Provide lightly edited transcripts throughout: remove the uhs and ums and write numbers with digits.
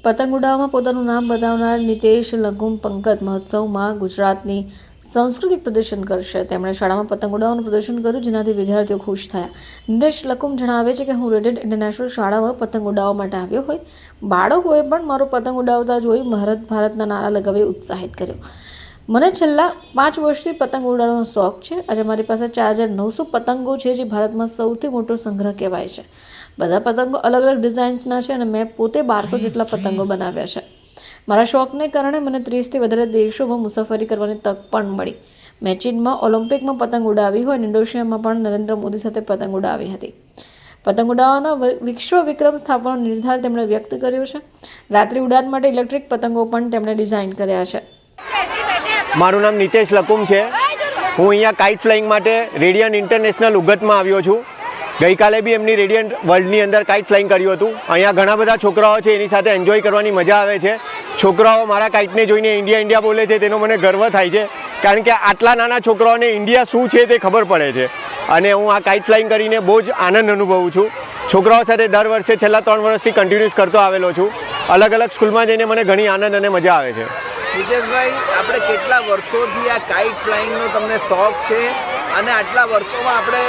પતંગ ઉડાવવામાં પોતાનું નામ બતાવનાર નિતેશ લઘુમ પંકજ મહોત્સવમાં ગુજરાતની સાંસ્કૃતિક પ્રદર્શન કરશે। તેમણે શાળામાં પતંગ ઉડાવવાનું પ્રદર્શન કર્યું, જેનાથી વિદ્યાર્થીઓ ખુશ થયા। નિતેશ લઘુમ જણાવે છે કે હું રેડિયન્ટ ઇન્ટરનેશનલ શાળામાં પતંગ ઉડાવવા માટે આવ્યો હોય, બાળકોએ પણ મારો પતંગ ઉડાવતા જોઈ ભારત ભારતના નારા લગાવી ઉત્સાહિત કર્યો। મને છેલ્લા 5 વર્ષથી પતંગ ઉડાડવાનો શોખ છે। આજે મારી પાસે 4900 પતંગો છે, જે ભારતમાં સૌથી મોટો સંગ્રહ કહેવાય છે। બધા પતંગો અલગ અલગ ડિઝાઇન્સના છે અને મેં પોતે 1200 જેટલા પતંગો બનાવ્યા છે। મારા શોખને કારણે મને 30થી વધારે દેશોમાં મુસાફરી કરવાની તક પણ મળી। મેં ચીનમાં ઓલિમ્પિકમાં પતંગ ઉડાવી હોય અને ઇન્ડોનેશિયામાં પણ નરેન્દ્ર મોદી સાથે પતંગ ઉડાવી હતી। પતંગ ઉડાવવાના વિશ્વ વિક્રમ સ્થાપવાનો નિર્ધાર તેમણે વ્યક્ત કર્યો છે। રાત્રિ ઉડાન માટે ઇલેક્ટ્રિક પતંગો પણ તેમણે ડિઝાઇન કર્યા છે। મારું નામ નિતેશ લકુમ છે। હું અહીંયા કાઇટ ફ્લાઇંગ માટે રેડિયન્ટ ઇન્ટરનેશનલ ઉગતમાં આવ્યો છું। ગઈકાલે બી એમની રેડિયન્ટ વર્લ્ડની અંદર કાઇટ ફ્લાઇંગ કર્યું હતું। અહીંયા ઘણા બધા છોકરાઓ છે, એની સાથે એન્જોય કરવાની મજા આવે છે। છોકરાઓ મારા કાઇટને જોઈને ઇન્ડિયા ઇન્ડિયા બોલે છે, તેનો મને ગર્વ થાય છે, કારણ કે આટલા નાના છોકરાઓને ઇન્ડિયા શું છે તે ખબર પડે છે। અને હું આ કાઇટ ફ્લાઇંગ કરીને બહુ જ આનંદ અનુભવું છું। છોકરાઓ સાથે દર વર્ષે છેલ્લા 3 વર્ષથી કન્ટિન્યુઅસ કરતો આવેલો છું। અલગ અલગ સ્કૂલમાં જઈને મને ઘણી આનંદ અને મજા આવે છે। નિતેશભાઈ, આપણે કેટલા વર્ષોથી આ કાઇટ ફ્લાઇંગનો તમને શોખ છે અને આટલા વર્ષોમાં આપણે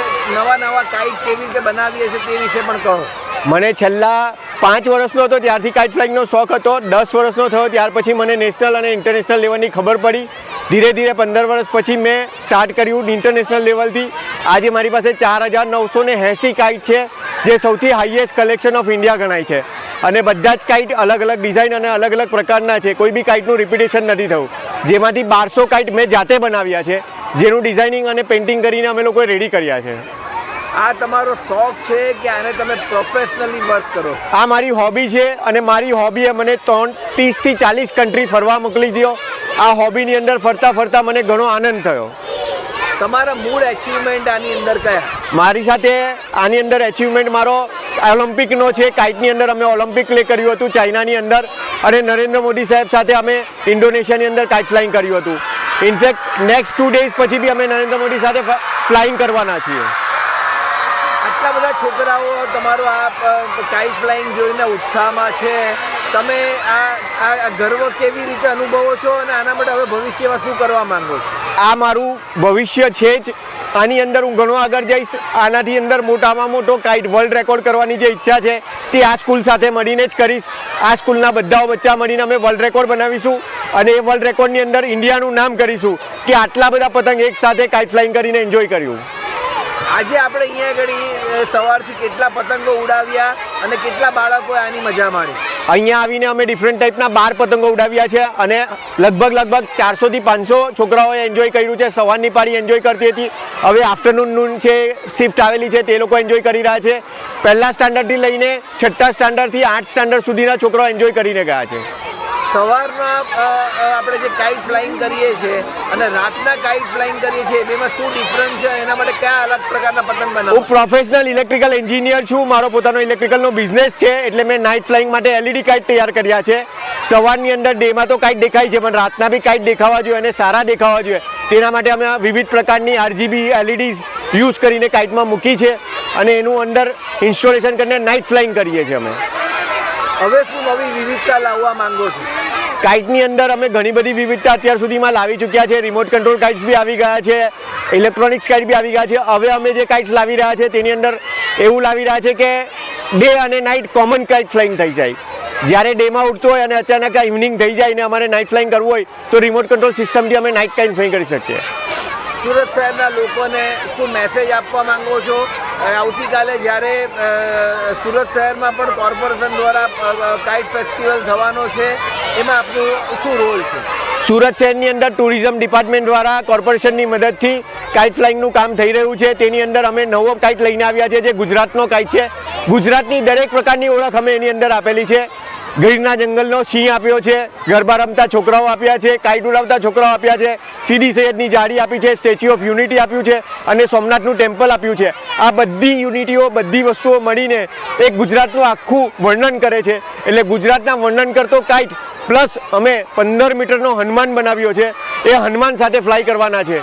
નવા કાઇટ કેવી રીતે બનાવીએ છીએ તે વિશે પણ કહો। મને છેલ્લા 5 વર્ષનો હતો ત્યારથી કાઇટ ફ્લાઇંગનો શોખ હતો। 10 વર્ષનો થયો ત્યાર પછી મને નેશનલ અને ઇન્ટરનેશનલ લેવલની ખબર પડી। ધીરે ધીરે 15 વર્ષ પછી મેં સ્ટાર્ટ કર્યું ઇન્ટરનેશનલ લેવલથી। આજે મારી પાસે 4980 કાઇટ છે, જે સૌથી હાઈએસ્ટ કલેક્શન ઓફ ઇન્ડિયા ગણાય છે। અને બધા જ કાઇટ અલગ અલગ ડિઝાઇન અને અલગ અલગ પ્રકારના છે। કોઈ બી કાઇટનું રિપીટેશન નથી થયું। જેમાંથી 1200 કાઇટ મેં જાતે બનાવ્યા છે, જેનું ડિઝાઇનિંગ અને પેઇન્ટિંગ કરીને અમે લોકોએ રેડી કર્યા છે। આ તમારો શોખ છે કે આને તમે પ્રોફેશનલી વર્ક કરો? આ મારી હોબી છે અને મારી હોબીએ મને 30થી 40 કન્ટ્રી ફરવા મોકલી દીધો। આ હોબીની અંદર ફરતા ફરતા મને ઘણો આનંદ થયો। તમારા મૂળ એચિવમેન્ટ આની અંદર કયા? મારી સાથે આની અંદર એચિવમેન્ટ મારો ઓલિમ્પિકનો છે। કાઇટની અંદર અમે ઓલિમ્પિક પ્લે કર્યું હતું ચાઇનાની અંદર, અને નરેન્દ્ર મોદી સાહેબ સાથે અમે ઇન્ડોનેશિયાની અંદર કાઇટ ફ્લાઇંગ કર્યું હતું। ઇનફેક્ટ નેક્સ્ટ 2 ડેઝ પછી બી અમે નરેન્દ્ર મોદી સાથે ફ્લાઇંગ કરવાના છીએ। આટલા બધા છોકરાઓ તમારો આ કાઇટ ફ્લાઇંગ જોઈને ઉત્સાહમાં છે। તમે આ ગર્વ કેવી રીતે અનુભવો છો અને આના માટે હવે ભવિષ્યમાં શું કરવા માંગો છો? આ મારું ભવિષ્ય છે જ। આની અંદર હું ઘણો આગળ જઈશ। આનાથી અંદર મોટામાં મોટો કાઇટ વર્લ્ડ રેકોર્ડ કરવાની જે ઈચ્છા છે તે આ સ્કૂલ સાથે મળીને જ કરીશ। આ સ્કૂલના બધા બચ્ચા મળીને અમે વર્લ્ડ રેકોર્ડ બનાવીશું અને એ વર્લ્ડ રેકોર્ડની અંદર ઇન્ડિયાનું નામ કરીશું કે આટલા બધા પતંગ એક સાથે કાઇટ ફ્લાઇંગ કરીને એન્જોય કર્યું। આજે આપણે અહીંયા આગળ સવારથી કેટલા પતંગો ઉડાવ્યા અને કેટલા બાળકોએ આની મજા માણી? અહીંયા આવીને અમે ડિફરન્ટ ટાઈપના 12 પતંગો ઉડાવ્યા છે અને લગભગ 400થી 500 છોકરાઓએ એન્જોય કર્યું છે। સવારની પાળી એન્જોય કરતી હતી, હવે આફ્ટરનૂન છે શિફ્ટ આવેલી છે, તે લોકો એન્જોય કરી રહ્યા છે। પહેલા સ્ટાન્ડર્ડથી લઈને 6થા સ્ટાન્ડર્ડથી 8 સ્ટાન્ડર્ડ સુધીના છોકરાઓ એન્જોય કરીને ગયા છે। સવારના આપણે જે કાઇટ ફ્લાઇંગ કરીએ છીએ અને રાતના કાઇટ ફ્લાઇંગ કરીએ છીએ, બેમાં શું ડિફરન્સ છે? એના માટે કયા અલગ પ્રકારના પતંગ બનાવો? હું પ્રોફેશનલ ઇલેક્ટ્રિકલ એન્જિનિયર છું। મારો પોતાનો ઇલેક્ટ્રિકલનો બિઝનેસ છે, એટલે મેં નાઇટ ફ્લાઇંગ માટે LED કાઇટ તૈયાર કર્યા છે। સવારની અંદર ડેમાં તો કાઇટ દેખાય છે, પણ રાતના બી કાઇટ દેખાવા જોઈએ અને સારા દેખાવા જોઈએ, તેના માટે અમે વિવિધ પ્રકારની RGB LEDs યુઝ કરીને કાઇટમાં મૂકી છે અને એનું અંદર ઇન્સ્ટોલેશન કરીને નાઇટ ફ્લાઇંગ કરીએ છીએ અમે। હવે શું નવી વિવિધતા લાવવા માંગો છો? કાઇટની અંદર અમે ઘણી બધી વિવિધતા અત્યાર સુધીમાં લાવી ચૂક્યા છે। રિમોટ કંટ્રોલ કાઇટ્સ બી આવી ગયા છે, ઇલેક્ટ્રોનિક્સ કાઇટ બી આવી ગયા છે। હવે અમે જે કાઇટ્સ લાવી રહ્યા છે તેની અંદર એવું લાવી રહ્યા છે કે ડે અને નાઇટ કોમન કાઇટ ફ્લાઇંગ થઈ જાય। જ્યારે ડેમાં ઉડતું હોય અને અચાનક ઇવનિંગ થઈ જાય ને અમારે નાઇટ ફ્લાઇંગ કરવું હોય તો રિમોટ કંટ્રોલ સિસ્ટમથી અમે નાઇટ કાઇટ ફ્લાઇંગ કરી શકીએ। સુરત શહેરના લોકોને શું મેસેજ આપવા માંગો છો? આવતીકાલે જ્યારે સુરત શહેરમાં પણ કોર્પોરેશન દ્વારા કાઇટ ફેસ્ટિવલ થવાનો છે, એમાં આપનું શું રોલ છે? સુરત શહેરની અંદર ટુરિઝમ ડિપાર્ટમેન્ટ દ્વારા કોર્પોરેશનની મદદથી કાઇટ ફ્લાઇંગનું કામ થઈ રહ્યું છે। તેની અંદર અમે નવો કાઇટ લઈને આવ્યા છે, જે ગુજરાતનો કાઇટ છે। ગુજરાતની દરેક પ્રકારની ઓળખ અમે એની અંદર આપેલી છે। ગીરના જંગલનો સિંહ આપ્યો છે, ગરબા રમતા છોકરાઓ આપ્યા છે, કાઇટ ઉડાવતા છોકરાઓ આપ્યા છે, સીદી સૈયદની જાળી આપી છે, સ્ટેચ્યુ ઓફ યુનિટી આપ્યું છે અને સોમનાથનું ટેમ્પલ આપ્યું છે। આ બધી યુનિટીઓ, બધી વસ્તુઓ મળીને એક ગુજરાતનું આખું વર્ણન કરે છે। એટલે ગુજરાતના વર્ણન કરતો કાઇટ પ્લસ અમે 15 મીટરનો હનુમાન બનાવ્યો છે। એ હનુમાન સાથે ફ્લાય કરવાના છે।